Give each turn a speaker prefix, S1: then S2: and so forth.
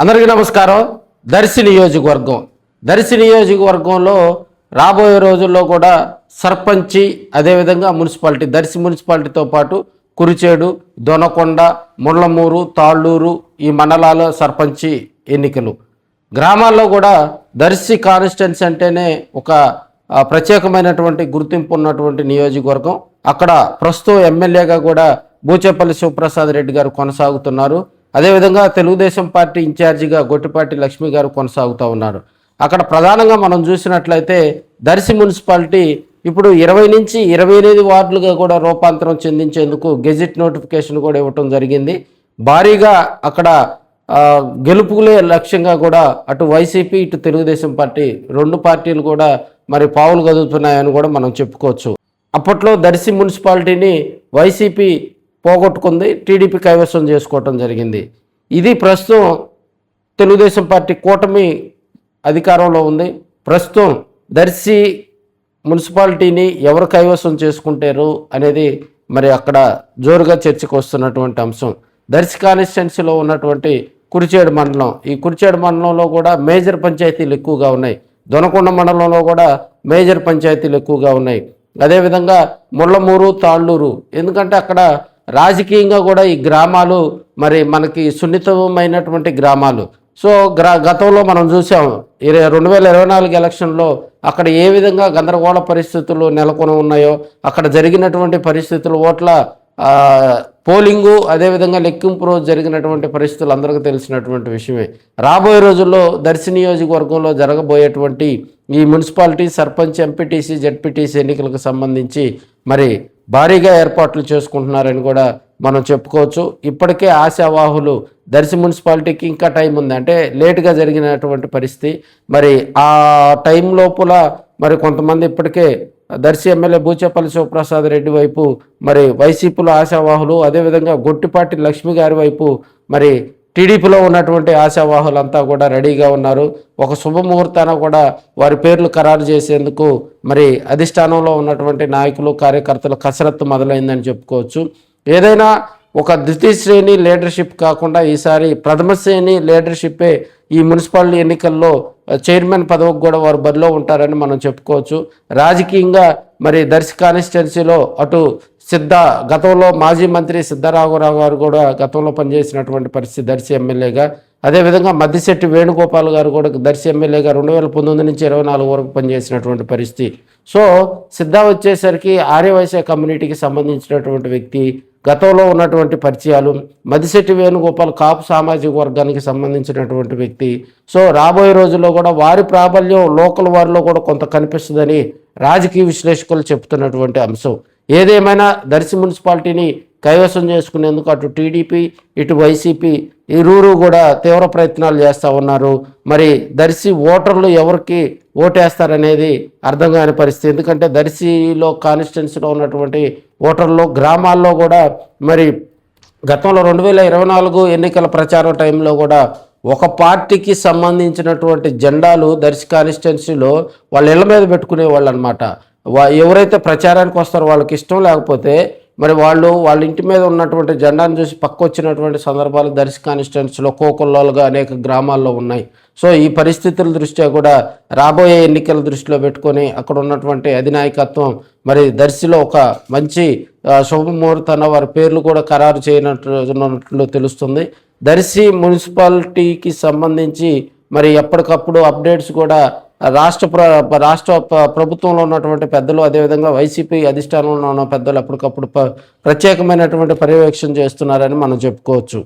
S1: అందరికీ నమస్కారం. దర్శి నియోజకవర్గంలో రాబోయే రోజుల్లో కూడా సర్పంచి అదేవిధంగా మున్సిపాలిటీ దర్శి మున్సిపాలిటీతో పాటు కురిచేడు, దొనకొండ, ముళ్ళమూరు, తాళ్ళూరు ఈ మండలాల సర్పంచి ఎన్నికలు. గ్రామాల్లో కూడా దర్శి కాన్స్టిట్యున్సీ అంటేనే ఒక ప్రత్యేకమైనటువంటి గుర్తింపు ఉన్నటువంటి నియోజకవర్గం. అక్కడ ప్రస్తుతం ఎమ్మెల్యేగా కూడా బూచేపల్లి శివప్రసాద్ రెడ్డి గారు కొనసాగుతున్నారు. అదేవిధంగా తెలుగుదేశం పార్టీ ఇన్ఛార్జిగా గొట్టిపాటి లక్ష్మి గారు కొనసాగుతూ ఉన్నారు. అక్కడ ప్రధానంగా మనం చూసినట్లయితే దర్శి మున్సిపాలిటీ ఇప్పుడు 20 నుంచి 28 వార్డులుగా కూడా రూపాంతరం చెందించేందుకు గెజిట్ నోటిఫికేషన్ కూడా ఇవ్వటం జరిగింది. భారీగా అక్కడ గెలుపులే లక్ష్యంగా కూడా అటు వైసీపీ ఇటు తెలుగుదేశం పార్టీ రెండు పార్టీలు కూడా మరి పావులు కదులుతున్నాయని కూడా మనం చెప్పుకోవచ్చు. అప్పట్లో దర్శి మున్సిపాలిటీని వైసీపీ పోగొట్టుకుంది, టీడీపీ కైవసం చేసుకోవటం జరిగింది. ఇది ప్రస్తుతం తెలుగుదేశం పార్టీ కూటమి అధికారంలో ఉంది. ప్రస్తుతం దర్శి మున్సిపాలిటీని ఎవరు కైవసం చేసుకుంటారు అనేది మరి అక్కడ జోరుగా చర్చకు వస్తున్నటువంటి అంశం. దర్శి కాన్స్టిట్యున్సీలో ఉన్నటువంటి కురిచేడు మండలం, ఈ కురిచేడు మండలంలో కూడా మేజర్ పంచాయతీలు ఎక్కువగా ఉన్నాయి. దొనకొండ మండలంలో కూడా మేజర్ పంచాయతీలు ఎక్కువగా ఉన్నాయి. అదేవిధంగా ముళ్ళమూరు, తాళ్ళూరు, ఎందుకంటే అక్కడ రాజకీయంగా కూడా ఈ గ్రామాలు మరి మనకి సున్నితమైనటువంటి గ్రామాలు. సో గతంలో మనం చూసాం 2024 ఎలక్షన్లో అక్కడ ఏ విధంగా గందరగోళ పరిస్థితులు నెలకొని ఉన్నాయో, అక్కడ జరిగినటువంటి పరిస్థితులు, ఓట్ల పోలింగు అదేవిధంగా లెక్కింపు రోజు జరిగినటువంటి పరిస్థితులు అందరికీ తెలిసినటువంటి విషయమే. రాబోయే రోజుల్లో దర్శి నియోజకవర్గంలో జరగబోయేటువంటి ఈ మున్సిపాలిటీ సర్పంచ్, ఎంపీటీసీ, జెడ్పీటీసీ ఎన్నికలకు సంబంధించి మరి భారీగా ఏర్పాట్లు చేసుకుంటున్నారని కూడా మనం చెప్పుకోవచ్చు. ఇప్పటికే ఆశావాహులు దర్శి మున్సిపాలిటీకి ఇంకా టైం ఉంది, అంటే లేటుగా జరిగినటువంటి పరిస్థితి. మరి ఆ టైం లోపల మరి కొంతమంది ఇప్పటికే దర్శి ఎమ్మెల్యే బూచేపల్లి శివప్రసాద్ రెడ్డి వైపు మరి వైసీపీలో ఆశావాహులు, అదేవిధంగా గొట్టిపాటి లక్ష్మి గారి వైపు మరి టీడీపీలో ఉన్నటువంటి ఆశావాహులంతా కూడా రెడీగా ఉన్నారు. ఒక శుభముహూర్తాన కూడా వారి పేర్లు ఖరారు చేసేందుకు మరి అధిష్టానంలో ఉన్నటువంటి నాయకులు, కార్యకర్తలు కసరత్తు మొదలైందని చెప్పుకోవచ్చు. ఏదైనా ఒక ద్వితీయ శ్రేణి లీడర్షిప్ కాకుండా ఈసారి ప్రథమ శ్రేణి లీడర్షిప్పే ఈ మున్సిపాలిటీ ఎన్నికల్లో చైర్మన్ పదవికి కూడా వారు బరిలో ఉంటారని మనం చెప్పుకోవచ్చు. రాజకీయంగా మరి దర్శి కాన్స్టిట్యున్సీలో అటు గతంలో మాజీ మంత్రి సిద్ధరాఘవరావు గారు కూడా గతంలో పనిచేసినటువంటి పరిస్థితి దర్శి ఎమ్మెల్యేగా. అదేవిధంగా మద్దిశెట్టి వేణుగోపాల్ గారు కూడా దర్శి ఎమ్మెల్యేగా 2019 నుంచి 24 వరకు పనిచేసినటువంటి పరిస్థితి. సో సిద్ధ వచ్చేసరికి ఆర్యవైశ్య కమ్యూనిటీకి సంబంధించినటువంటి వ్యక్తి, గతంలో ఉన్నటువంటి పరిచయాలు. మద్దిశెట్టి వేణుగోపాల్ కాపు సామాజిక వర్గానికి సంబంధించినటువంటి వ్యక్తి. సో రాబోయే రోజుల్లో కూడా వారి ప్రాబల్యం లోకల్ వారిలో కూడా కొంత కనిపిస్తుందని రాజకీయ విశ్లేషకులు చెప్తున్నటువంటి అంశం. ఏదేమైనా దర్శి మున్సిపాలిటీని కైవసం చేసుకునేందుకు అటు టీడీపీ ఇటు వైసీపీ ఇరువురు కూడా తీవ్ర ప్రయత్నాలు చేస్తూ ఉన్నారు. మరి దర్శి ఓటర్లు ఎవరికి ఓటేస్తారనేది అర్థం కాని పరిస్థితి. ఎందుకంటే దర్శిలో కాన్స్టిట్యున్సీలో ఉన్నటువంటి ఓటర్లు గ్రామాల్లో కూడా మరి గతంలో 2024 ఎన్నికల ప్రచారం టైంలో కూడా ఒక పార్టీకి సంబంధించినటువంటి జెండాలు దర్శి కాన్స్టిట్యున్సీలో వాళ్ళ ఇళ్ల మీద పెట్టుకునేవాళ్ళు అనమాట. ఎవరైతే ప్రచారానికి వస్తారో వాళ్ళకి ఇష్టం లేకపోతే మరి వాళ్ళ ఇంటి మీద ఉన్నటువంటి జెండాను చూసి పక్క వచ్చినటువంటి సందర్భాలు దర్శి కాన్స్టిట్యున్సీలో కోకొల్లోలుగా అనేక గ్రామాల్లో ఉన్నాయి. సో ఈ పరిస్థితుల దృష్ట్యా కూడా రాబోయే ఎన్నికల దృష్టిలో పెట్టుకొని అక్కడ ఉన్నటువంటి అధినాయకత్వం మరి దర్శిలో ఒక మంచి శుభముహూర్తాన వారి పేర్లు కూడా ఖరారు చేయనట్లు తెలుస్తుంది. దర్శి మున్సిపాలిటీకి సంబంధించి మరి ఎప్పటికప్పుడు అప్డేట్స్ కూడా రాష్ట్ర ప్రభుత్వంలో ఉన్నటువంటి పెద్దలు, అదేవిధంగా వైసీపీ అధిష్టానంలో ఉన్న పెద్దలు ఎప్పటికప్పుడు ప్రత్యేకమైనటువంటి పర్యవేక్షణ చేస్తున్నారని మనం చెప్పుకోవచ్చు.